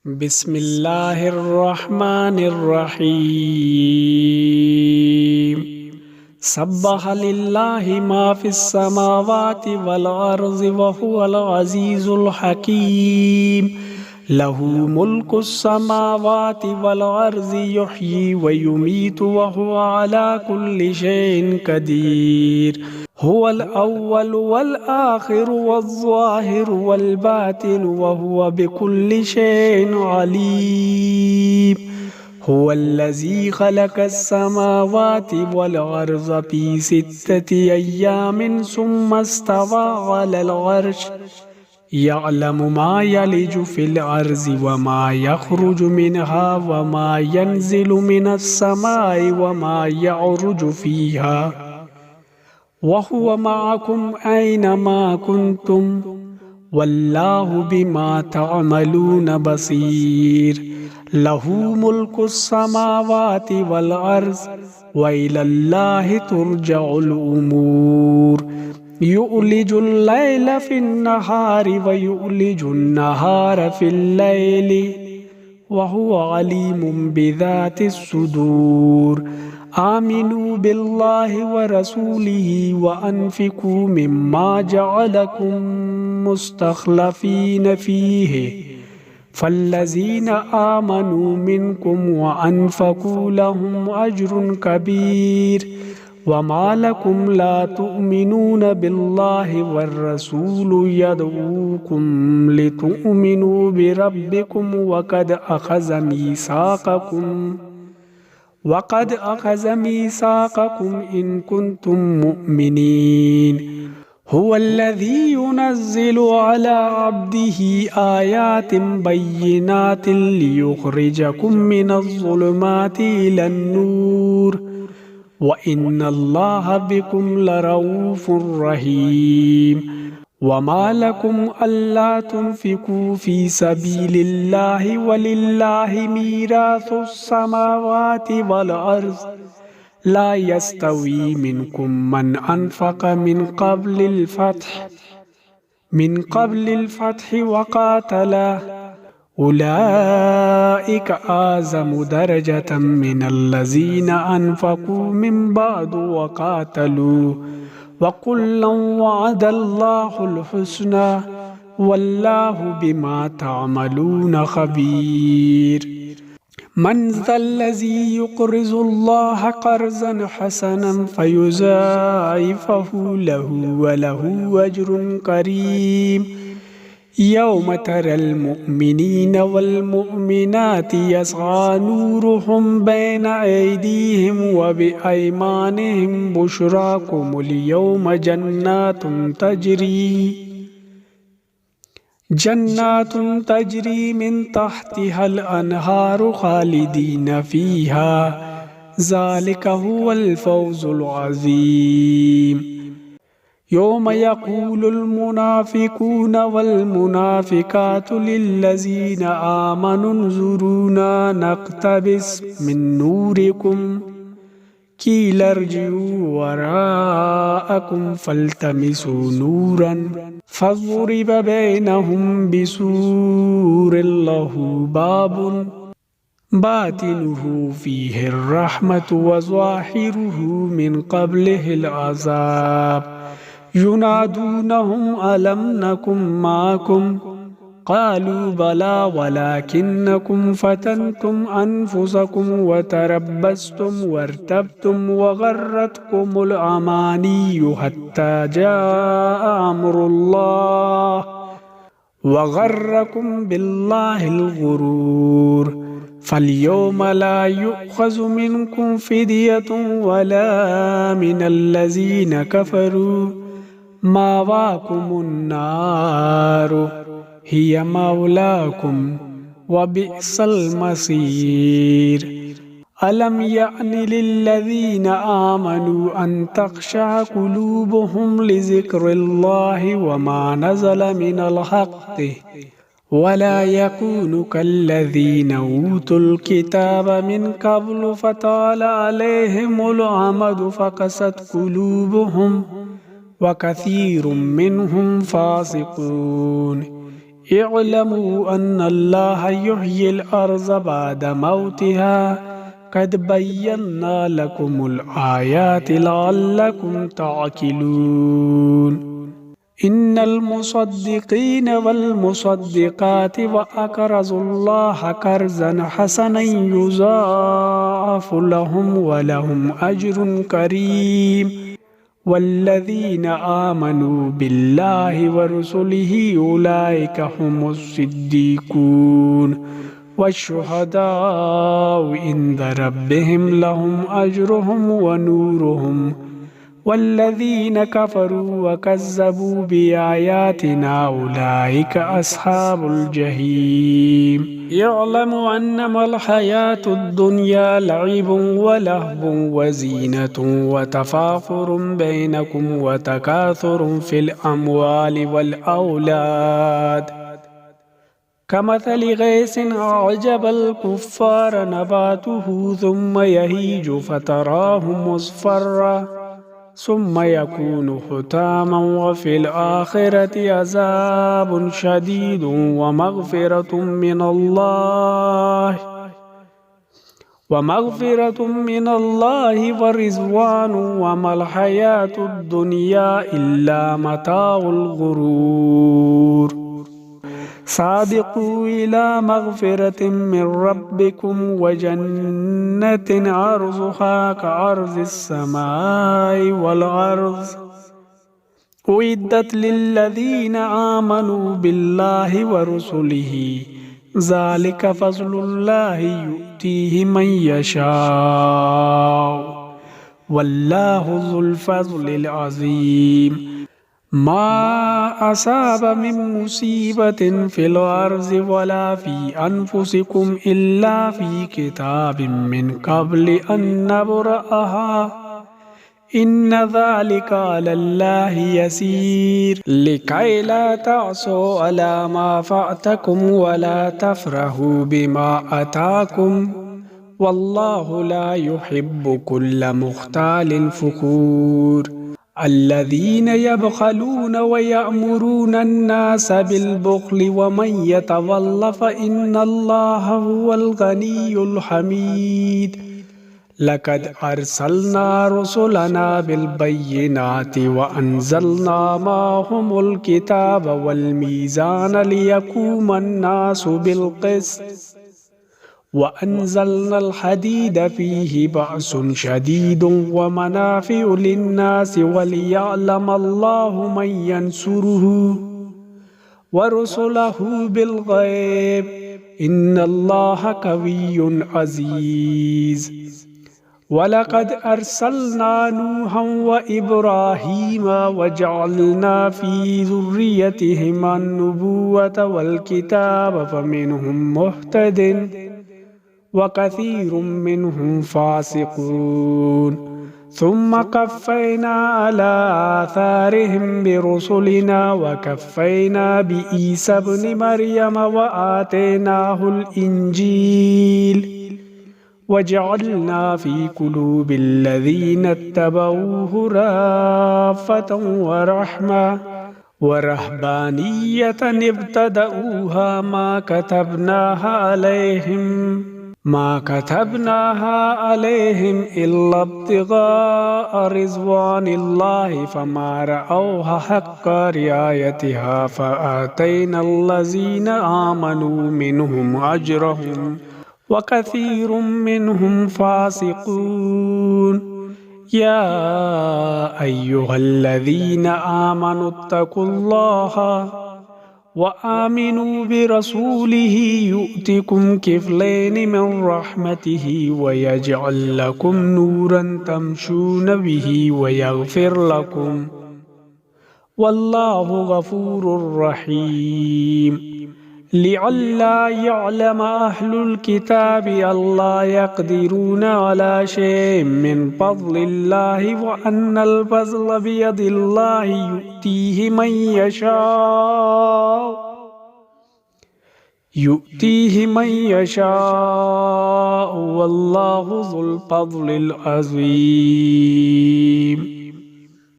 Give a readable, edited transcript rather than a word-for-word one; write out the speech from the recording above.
बिस्मिल्लाहिर्रहमानिर्रहीम। सब्बह लिल्लाहि मा फिस समावाति वल अर्ज़ि व हुवल अज़ीज़ुल हकीम। लहू मुल्कुस समावाति वल अर्ज़ि युह्यी व युमीतु व हुवा अला कुल्लि शैइन कदीर। हुवल अव्वलु वल आखिरु वज़्ज़ाहिरु वल बातिनु व हुवा बिकुल्लि शैइन अलीम। हुवल्लज़ी खलक़स समावाति वल अर्ज़ फ़ी सित्तति अय्यामिन सुम्मा इस्तवा अलल अर्श यअलमु मा यलिजु फ़िल अर्ज़ि व मा यख़रुजु मिन्हा व मा यंज़िलु मिनस समाइ व मा यअरुजु फ़ीहा व हुवा मअकुम ऐनमा कुन्तुम वल्लाहु बिमा तअमलून बसीर। लहू मुल्कुस समावाति वल अर्ज़ व इलल्लाहि तुरजउल उमूर। युलिजुल लैला फिन नहारि व युलिजुन नहारा फिल लैलि व हुवा अलीमुम बिज़ातिस सुदूर। आमिनू बिल्लाहि व रसूलिही व अनफ़िकू मिम्मा जअलकुम मुस्तख़लफ़ीन फ़ीहि फ़ल्लज़ीन आमनू मिनकुम व अनफ़क़ू लहुम अज्रुन कबीर। वमा लकुम ला तुअमिनून बिल्लाहि वर्रसूलु यदऊकुम लितुअमिनू बिरब्बिकुम वक़द अख़ज़ मीसाक़कुम इन कुन्तुम मुअमिनीन। हुवल्लज़ी युनज़्ज़िलु अला अब्दिही आयातिन बय्यिनातिन लियुख़रिजकुम मिनज़्ज़ुलुमाति इलन नूर व इन्नल्लाहा बिकुम लरऊफ़ुर रहीम। वमा लकुम अल्ला तुन्फ़िक़ू फ़ी सबीलिल्लाहि वलिल्लाहि मीरासुस समावाति वल अर्ज़ ला यस्तवी मिनकुम मन अनफ़क़ मिन क़ब्लिल फ़त्हि व क़ातल उलाइका आज़मु दरजतम मिनल्लज़ीना अनफ़क़ू मिन बअदु व क़ातलू व कुल्लन वअदल्लाहुल हुस्ना वल्लाहु बिमा तअमलून ख़बीर। मन ज़ल्लज़ी युक़रिज़ुल्लाह क़र्ज़न हसनन फ़युज़ाइफ़हु लहू व लहू अज्रुन करीम। यौम तरल मुअमिनीन वल मुअमिनाति यस्आ नूरुहुम बैन ऐदीहिम व बिअयमानिहिम बुशराकुमुल यौम जन्नातुन तजरी मिन तहतिहल अनहारु खालिदीन फ़ीहा ज़ालिका हुवल फ़ौज़ुल अज़ीम। यौम यक़ूलुल मुनाफ़िक़ून वल मुनाफ़िक़ातु लिल्लज़ीना आमनु उन्ज़ुरूना नक़्तबिस मिन नूरिकुम क़ील इर्जिऊ वराअकुम फ़ल्तमिसू नूरन फ़ज़ुरिब बैनहुम बिसूरिन लहू बाबुन बातिनुहु फ़ीहि अर्रहमतु व ज़ाहिरुहु मिन क़ब्लिहिल अज़ाब। युनादूनहुम अलम नकुम माकुम क़ालू बला वलाकिन्नकुम फ़तनतुम अनफ़ुसकुम व तरब्बस्तुम वरतब्तुम व गर्रतकुमुल अमानिय्यु हत्ता जाअ अम्रुल्लाह व गर्रकुम बिल्लाहिल गुरूर। फ़ल्यौम ला युअख़ज़ु मिनकुम फ़िदयतुन वला मिनल्लज़ीना कफ़रू मावाकुमुन नारु हिय मौलाकुम व बिअसल मसीर। अलम यअनि लिल्लज़ीना आमनू अन तख़शअ क़ुलूबुहुम लिज़िक्रिल्लाहि व मा नज़ल मिनल हक़्क़ि वला यकूनु कल्लज़ीना ऊतुल किताब मिन क़ब्लु फ़ताल अलैहिमुल अमदु फ़क़सत क़ुलूबुहुम व कसीरुम मिनहुम फ़ासिक़ून। اعلموا أن الله يحيي الأرض بعد موتها قد بينا لكم الآيات لعلكم تعقلون إن المصدقين والمصدقات وأقرضوا الله قرضا حسنا يضاعف لهم ولهم أجر كريم والذين آمنوا بالله ورسله أولئك هم الصديقون والشهداء عند ربهم لهم أجرهم ونورهم والذين كفروا وكذبوا بآياتنا أولئك أصحاب الجحيم يعلموا أنما الحياة الدنيا لعب ولهو وزينة وتفاخر بينكم وتكاثر في الأموال والأولاد كمثل غيث أعجب الكفار نباته ثم يهيج فتراه مصفرا ثم يكون حطاما وفي الآخرة عذاب شديد ومغفرة من الله ورضوان وما الحياة الدنيا إلا متاع الغرور سابقوا إلى مغفرة من ربكم وجنة عرضها كعرض السماء والأرض أعدت للذين آمنوا بالله ورسله ذلك فضل الله يؤتيه من يشاء والله ذو الفضل العظيم ما أصاب من مصيبة في الأرض ولا في أنفسكم إلا في كتاب من قبل أن نبرأها إن ذلك على الله يسير لكي لا تعصوا على ما فاتكم ولا تفرحوا بما أتاكم والله لا يحب كل مختال فخور الذين يبخلون ويأمرون الناس بالبخل ومن يتول فإن الله هو الغني الحميد لقد أرسلنا رسلنا بالبينات وأنزلنا معهم الكتاب والميزان ليقوم الناس بالقسط وأنزلنا الحديد فيه بأس شديد ومنافع للناس وليعلم الله من ينصره ورسله بالغيب إن الله قوي عزيز ولقد أرسلنا نوحا وإبراهيم وجعلنا في ذريتهما النبوة والكتاب فمنهم مهتد وكثير منهم فاسقون ثم قفينا على آثارهم برسلنا وكفينا بعيسى ابن مريم وآتيناه الإنجيل وجعلنا في قلوب الذين اتبعوه رأفة ورحمة ورهبانية ابتدأوها ما كتبناها عليهم إلا ابتغاء رضوان الله فما رأوها حق رعايتها فآتينا الذين آمنوا منهم أجرهم وكثير منهم فاسقون يا أيها الذين آمنوا اتقوا الله وآمنوا برسوله يؤتكم كفلين من رحمته ويجعل لكم نورا تمشون به ويغفر لكم والله غفور رحيم لئلا يعلم أهل الكتاب ألا يقدرون على شيء من فضل الله وأن الفضل بيد الله يؤتيه من يشاء والله ذو الفضل العظيم